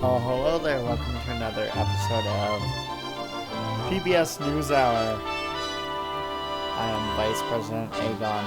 Oh, hello there. Welcome to another episode of PBS NewsHour. I am Vice President Aegon.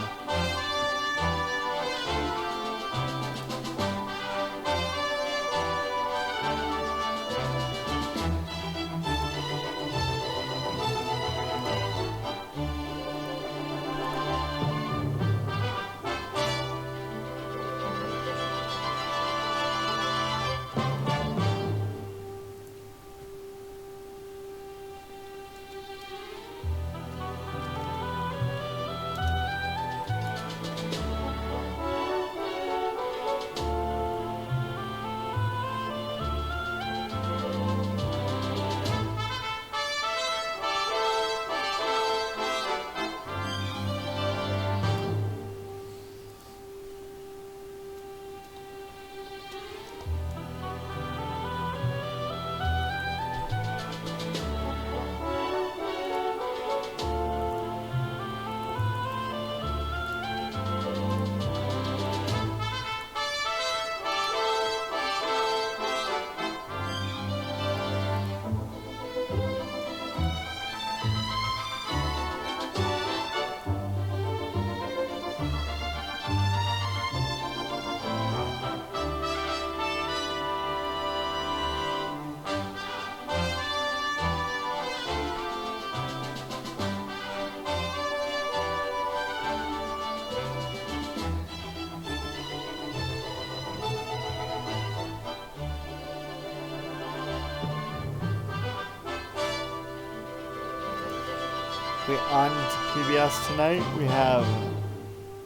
On to PBS tonight, we have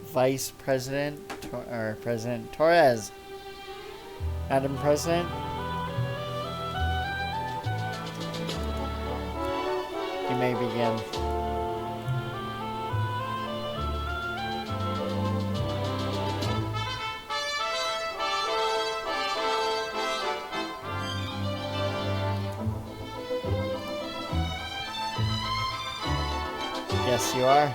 Vice President or President Torres. Madam President, you may begin. Yes, you are.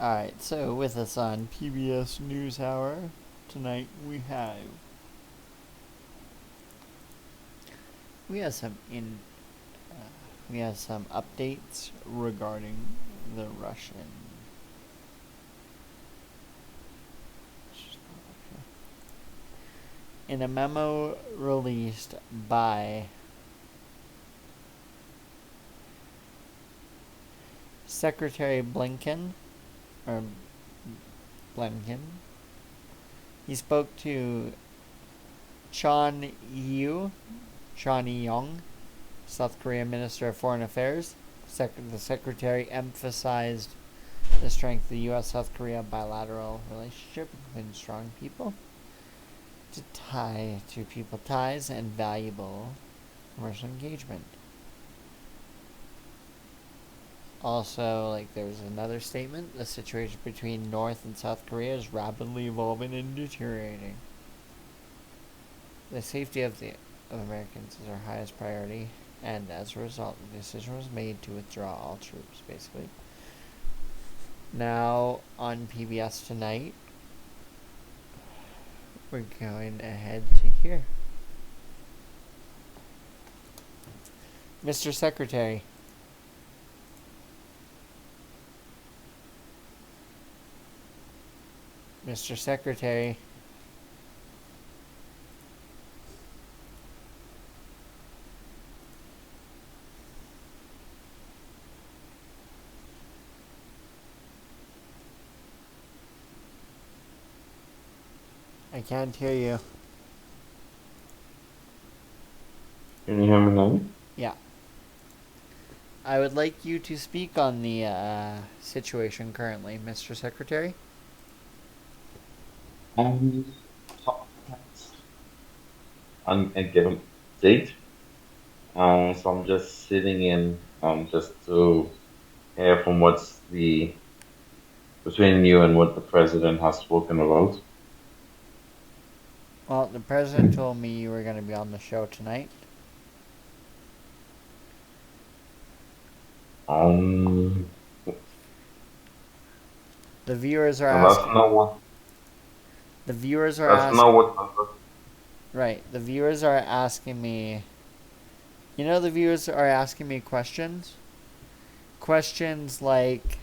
Alright, so with us on PBS NewsHour tonight we have some updates regarding the Russian. In a memo released by Secretary Blinken, he spoke to Chon Yi-young, South Korea Minister of Foreign Affairs. The secretary emphasized the strength of the U.S.-South Korea bilateral relationship, including strong people ties and valuable commercial engagement. Also, there's another statement: the situation between North and South Korea is rapidly evolving and deteriorating. The safety of Americans is our highest priority, and as a result, the decision was made to withdraw all troops, basically. Now, on PBS tonight, we're going ahead to hear. Mr. Secretary. Mr. Secretary. I can't hear you. Can you hear me now? Yeah. I would like you to speak on the situation currently, Mr. Secretary. Top on a given date. So I'm just sitting in just to hear from what's the between you and what the president has spoken about. Well, the president told me you were going to be on the show tonight. Um, The viewers are no, that's asking. not what. The viewers are That's asking. not what. Right. The viewers are asking me. You know, the viewers are asking me questions. Questions like,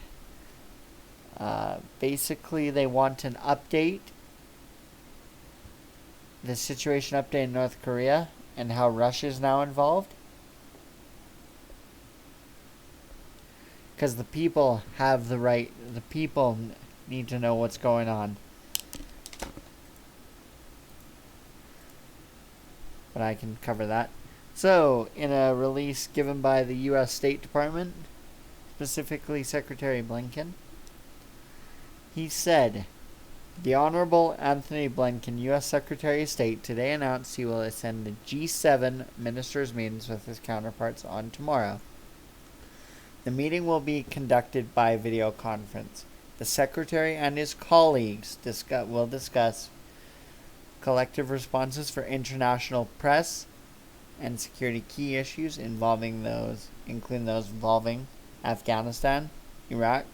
basically, they want an update, the situation update in North Korea, and how Russia is now involved. Because the people have the right. The people need to know what's going on. But I can cover that. So, in a release given by the U.S. State Department, specifically Secretary Blinken, he said, the Honorable Anthony Blinken, U.S. Secretary of State, today announced he will attend the G7 ministers' meetings with his counterparts on tomorrow. The meeting will be conducted by video conference. The Secretary and his colleagues will discuss collective responses for international press and security key issues including those involving Afghanistan, Iraq,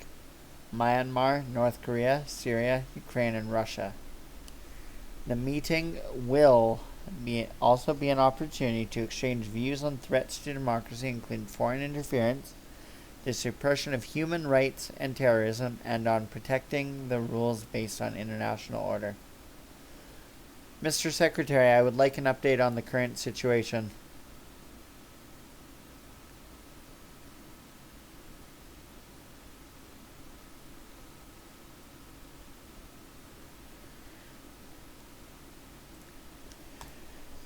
Myanmar, North Korea, Syria, Ukraine, and Russia. The meeting will also be an opportunity to exchange views on threats to democracy, including foreign interference, the suppression of human rights and terrorism, and on protecting the rules based on international order. Mr. Secretary, I would like an update on the current situation.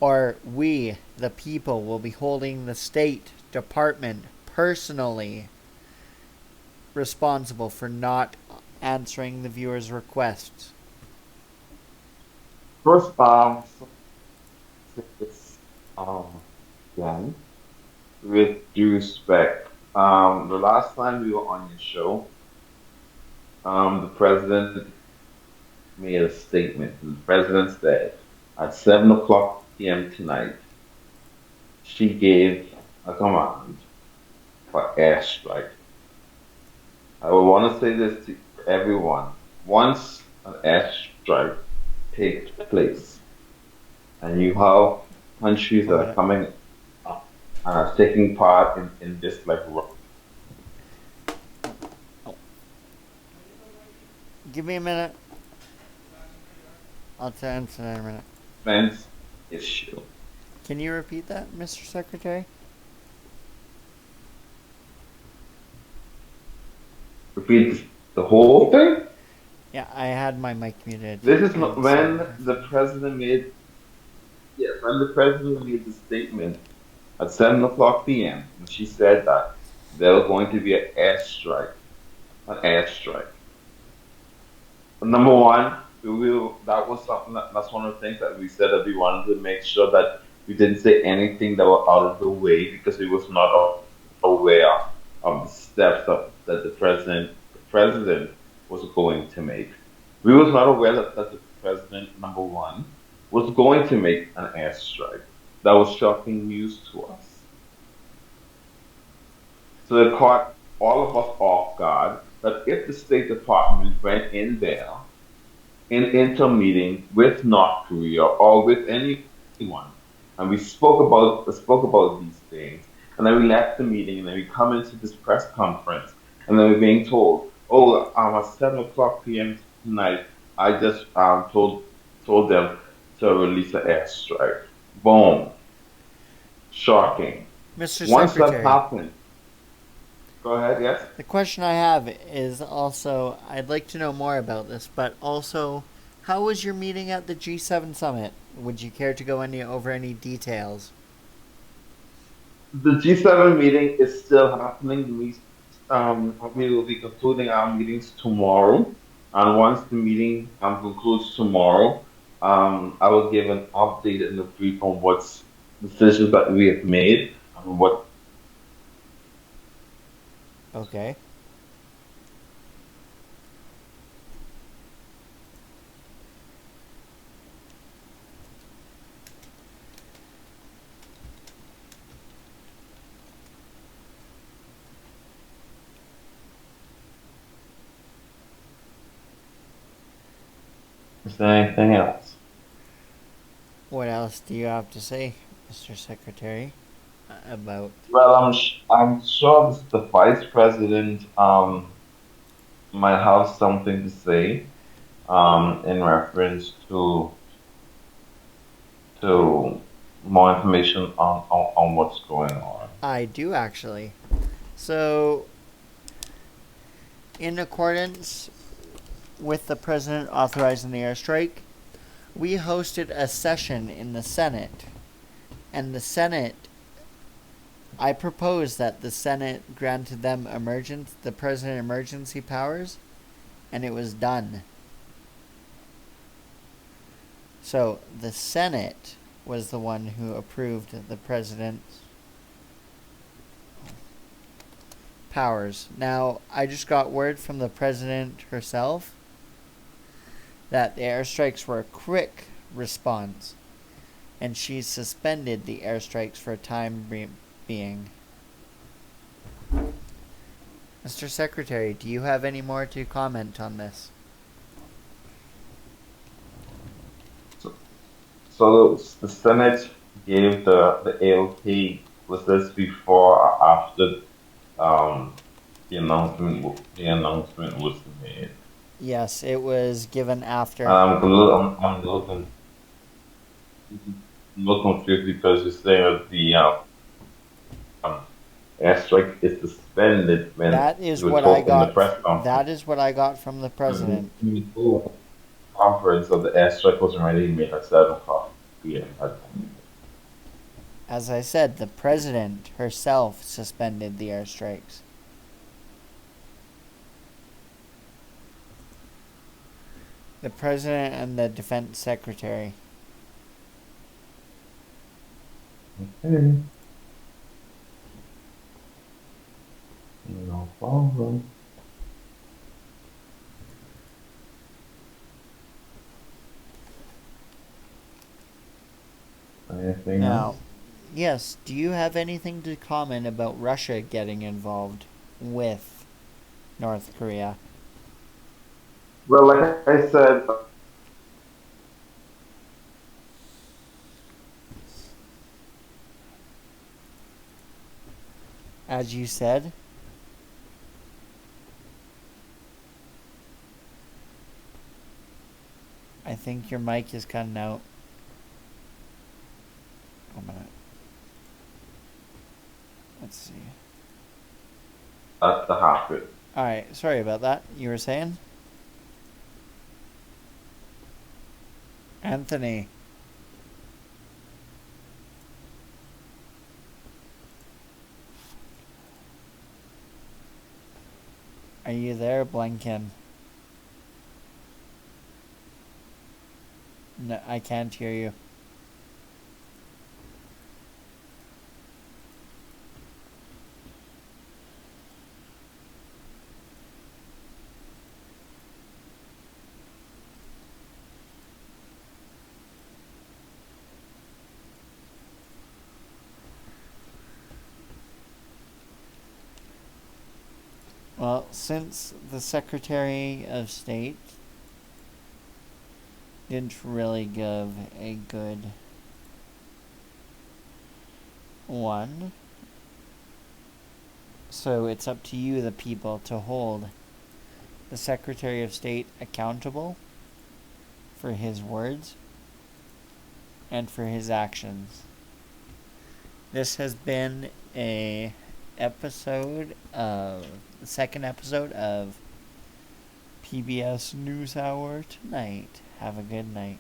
Or we, the people, will be holding the State Department personally responsible for not answering the viewers' requests. First, it's again, with due respect, the last time we were on your show, the president made a statement. The president said at 7 o'clock p.m. tonight, she gave a command for airstrike. I would want to say this to everyone. Once an airstrike takes place, and you have countries that One are minute. coming up and are taking part in this, like, Oh, give me a minute. I'll answer that in a minute. defense issue. Can you repeat that, Mr. Secretary? Repeat the whole thing. Yeah, I had my mic muted. This is not And so. when the president made yes, when the president made the statement at 7 o'clock p.m. and she said that there was going to be an airstrike. Number one, that was something that's one of the things that we said that we wanted to make sure that we didn't say anything that were out of the way because we was not aware of the steps that the president was going to make. We was not aware that the president, number one, was going to make an airstrike. That was shocking news to us. So it caught all of us off guard that if the State Department went in there into a meeting with North Korea or with anyone, and we spoke about these things, and then we left the meeting, and then we come into this press conference, and then we're being told, "Oh, at 7 o'clock p.m. tonight, I just told them to release an airstrike." Boom! Shocking. Mr. Once that Secretary, happened, go ahead. Yes. the question I have is also, I'd like to know more about this, but also, how was your meeting at the G7 summit? Would you care to go over any details? The G7 meeting is still happening. We will be concluding our meetings tomorrow. And once the meeting concludes tomorrow, I will give an update and a brief on what's decisions that we have made and what. Okay. Is there anything else? What else do you have to say, Mr. Secretary, about? Well, I'm sure the vice president might have something to say in reference to more information on what's going on. I do actually. So, in accordance with the president authorizing the airstrike, we hosted a session in the Senate. And the Senate, I proposed that the Senate granted them the president emergency powers, and it was done. So the Senate was the one who approved the president's powers. Now, I just got word from the president herself that the airstrikes were a quick response, and she suspended the airstrikes for a time being. Mr. Secretary, do you have any more to comment on this? So, so the Senate gave the ALP, was this before or after the announcement was made? Yes, it was given And after. I'm a little confused because you're saying that the airstrike is suspended when That is you were what I told in the got. press That conference. is what I got from the president. You were told in the conference that the airstrike was already made at 7 o'clock p.m. As I said, the president herself suspended the airstrikes. The president and the defense secretary. Okay, no problem. Anything Now, else? yes, do you have anything to comment about Russia getting involved with North Korea? Well, like I said, As you said, I think your mic is cutting out. A minute. Let's see. that's the half it. Alright, sorry about that. You were saying? Anthony. Are you there, Blinken? No, I can't hear you. Well, since the Secretary of State didn't really give a good one, so it's up to you, the people, to hold the Secretary of State accountable for his words and for his actions. This has been the second episode of PBS NewsHour Tonight. Have a good night.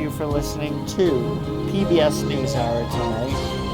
you for listening to PBS NewsHour tonight.